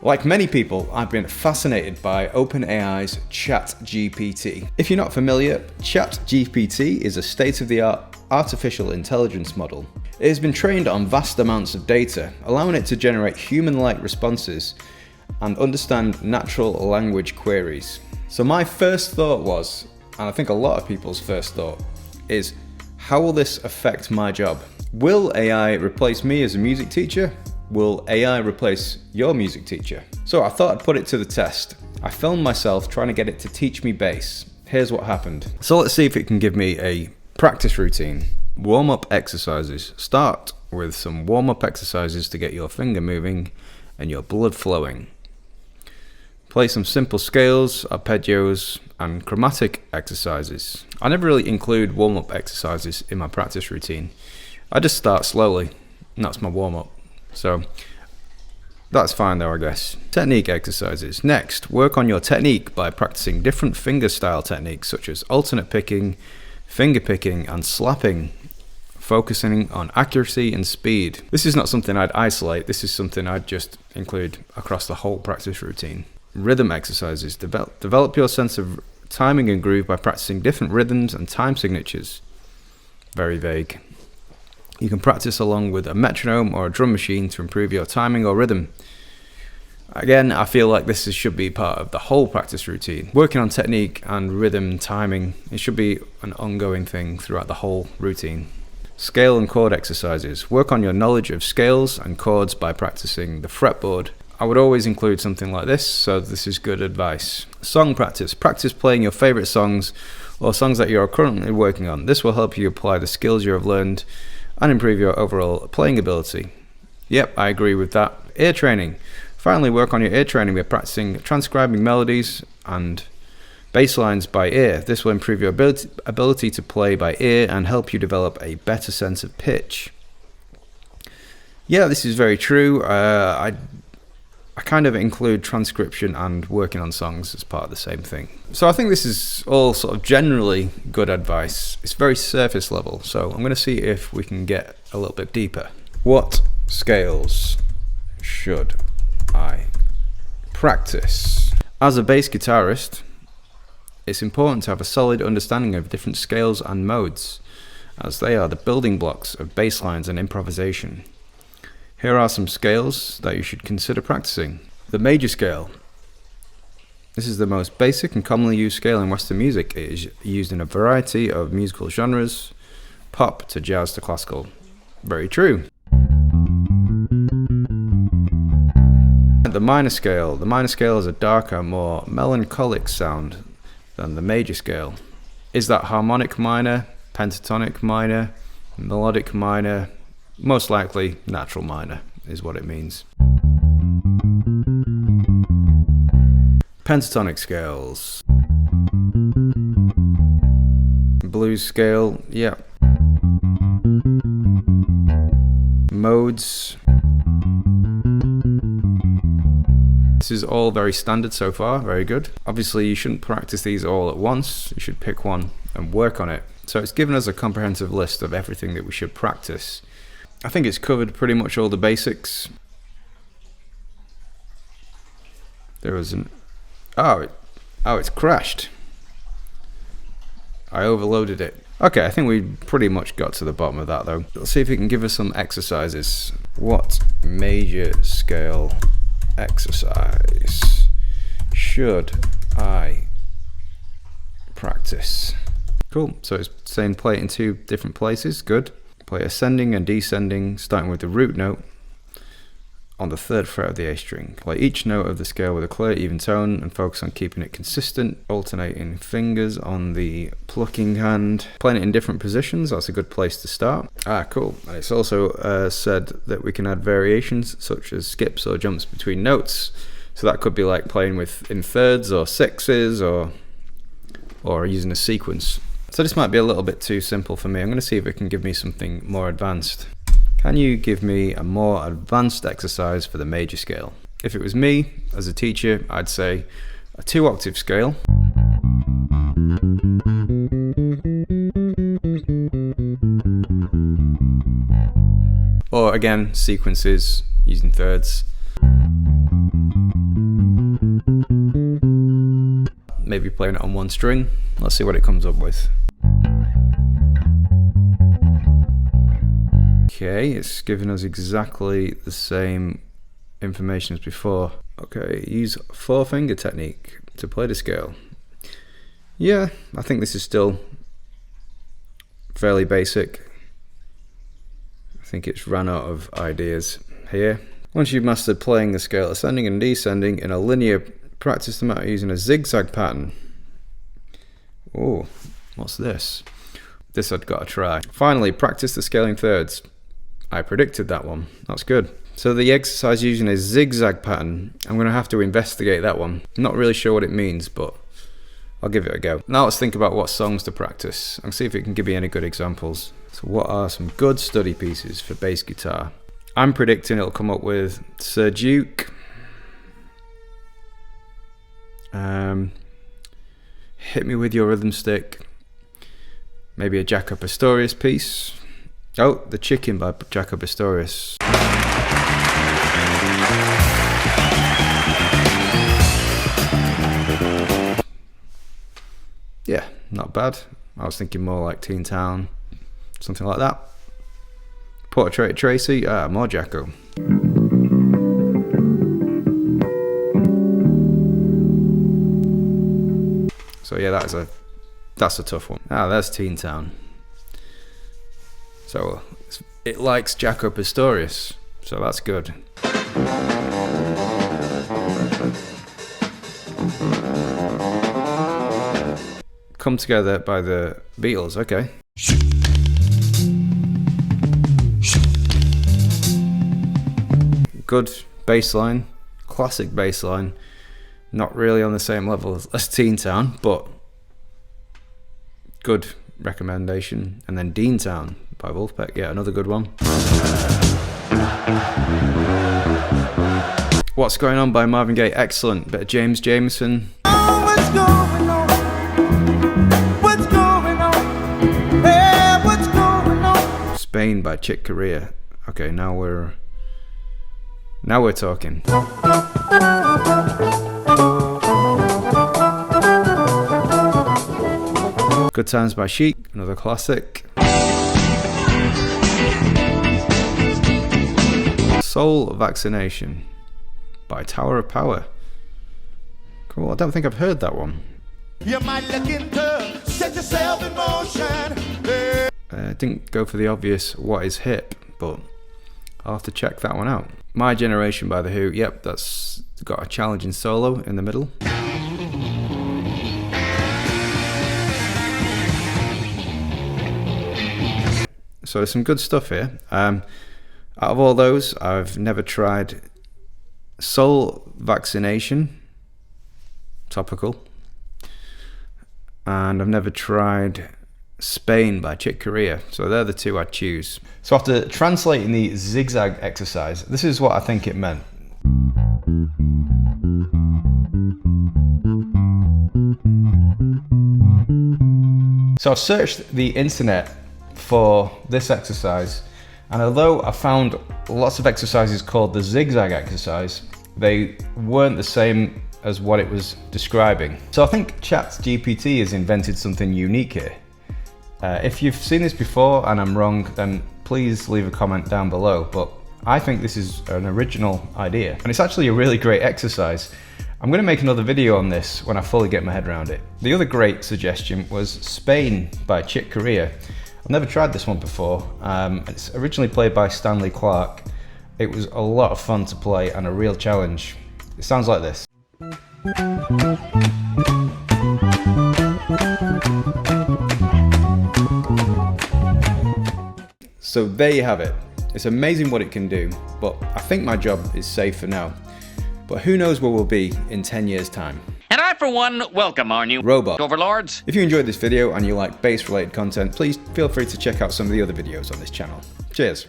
Like many people, I've been fascinated by OpenAI's ChatGPT. If you're not familiar, ChatGPT is a state-of-the-art artificial intelligence model. It has been trained on vast amounts of data, allowing it to generate human-like responses and understand natural language queries. So my first thought was, and I think a lot of people's first thought, is how will this affect my job? Will AI replace me as a music teacher? Will AI replace your music teacher? So I thought I'd put it to the test. I filmed myself trying to get it to teach me bass. Here's what happened. So let's see if it can give me a practice routine. Warm-up exercises. Start with some warm-up exercises to get your finger moving and your blood flowing. Play some simple scales, arpeggios, and chromatic exercises. I never really include warm-up exercises in my practice routine. I just start slowly, and that's my warm-up. So that's fine though, I guess. Technique exercises. Next, work on your technique by practicing different finger style techniques such as alternate picking, finger picking, and slapping, focusing on accuracy and speed. This is not something I'd isolate, this is something I'd just include across the whole practice routine. Rhythm exercises. Develop your sense of timing and groove by practicing different rhythms and time signatures. Very vague. You can practice along with a metronome or a drum machine to improve your timing or rhythm. Again, I feel like this should be part of the whole practice routine. Working on technique and rhythm timing, it should be an ongoing thing throughout the whole routine. Scale and chord exercises. Work on your knowledge of scales and chords by practicing the fretboard. I would always include something like this, so this is good advice. Song practice. Practice playing your favorite songs or songs that you are currently working on. This will help you apply the skills you have learned and improve your overall playing ability. Yep, I agree with that. Ear training. Finally, work on your ear training by practicing transcribing melodies and bass lines by ear. This will improve your ability to play by ear and help you develop a better sense of pitch. Yeah, this is very true. I kind of include transcription and working on songs as part of the same thing. So I think this is all sort of generally good advice. It's very surface level, so I'm going to see if we can get a little bit deeper. What scales should I practice? As a bass guitarist, it's important to have a solid understanding of different scales and modes, as they are the building blocks of bass lines and improvisation. Here are some scales that you should consider practicing. The major scale. This is the most basic and commonly used scale in Western music. It is used in a variety of musical genres, pop to jazz to classical. Very true. The minor scale. The minor scale has a darker, more melancholic sound than the major scale. Is that harmonic minor, pentatonic minor, melodic minor? Most likely natural minor is what it means. Pentatonic scales. Blues scale, yeah. Modes. This is all very standard so far, very good. Obviously you shouldn't practice these all at once, you should pick one and work on it. So it's given us a comprehensive list of everything that we should practice. I think it's covered pretty much all the basics. There was an... Oh, it's crashed. I overloaded it. Okay, I think we pretty much got to the bottom of that though. Let's see if it can give us some exercises. What major scale exercise should I practice? Cool, so it's saying play it in two different places, good. Play ascending and descending, starting with the root note on the 3rd fret of the A string. Play each note of the scale with a clear, even tone and focus on keeping it consistent. Alternating fingers on the plucking hand. Playing it in different positions, that's a good place to start. Cool. And it's also said that we can add variations such as skips or jumps between notes. So that could be like playing in thirds or sixes or using a sequence. So this might be a little bit too simple for me. I'm going to see if it can give me something more advanced. Can you give me a more advanced exercise for the major scale? If it was me, as a teacher, I'd say a 2-octave scale. Or again, sequences using thirds. maybe playing it on one string. Let's see what it comes up with. Okay, it's giving us exactly the same information as before. Okay, use 4-finger technique to play the scale. Yeah, I think this is still fairly basic. I think it's run out of ideas here. Once you've mastered playing the scale ascending and descending in a linear, practice the matter using a zigzag pattern. Oh, what's this? This I'd got to try. Finally, practice the scale in thirds. I predicted that one. That's good. So the exercise using a zigzag pattern, I'm going to have to investigate that one. Not really sure what it means, but I'll give it a go. Now let's think about what songs to practice and see if it can give me any good examples. So what are some good study pieces for bass guitar? I'm predicting it'll come up with Sir Duke, Hit Me With Your Rhythm Stick, maybe a Jaco Pastorius piece. Oh, The Chicken by Jaco Pastorius. Yeah, not bad. I was thinking more like Teen Town, something like that. Portrait of Tracy, more Jaco. So yeah, that's a tough one. There's Teen Town. So it likes Jaco Pastorius, so that's good. Come Together by the Beatles, okay. Good bass line, classic bass line. Not really on the same level as Teen Town, but good recommendation. And then Dean Town by Wolfpack, yeah, another good one. What's Going On by Marvin Gaye, excellent. Bit of James Jamerson. Oh, what's going on? What's going on? Hey, what's going on? Spain by Chick Corea. Okay, now we're talking. Good Times by Chic, another classic. Soul Vaccination by Tower of Power. Cool, I don't think I've heard that one. You might look into set yourself in motion. Hey. Didn't go for the obvious what is hip, but I'll have to check that one out. My Generation by The Who, yep, that's got a challenging solo in the middle. So there's some good stuff here. Out of all those, I've never tried Soul Vaccination, topical, and I've never tried Spain by Chick Corea, so they're the two I'd choose. So after translating the zigzag exercise, this is what I think it meant. So I've searched the internet for this exercise, and although I found lots of exercises called the zigzag exercise, they weren't the same as what it was describing. So I think ChatGPT has invented something unique here. If you've seen this before and I'm wrong, then please leave a comment down below, but I think this is an original idea, and it's actually a really great exercise. I'm going to make another video on this when I fully get my head around it. The other great suggestion was Spain by Chick Corea. I've never tried this one before. It's originally played by Stanley Clarke. It was a lot of fun to play and a real challenge. It sounds like this. So there you have it. It's amazing what it can do, but I think my job is safe for now. But who knows where we'll be in 10 years' time. And I, for one, welcome our new robot overlords. If you enjoyed this video and you like bass-related content, please feel free to check out some of the other videos on this channel. Cheers.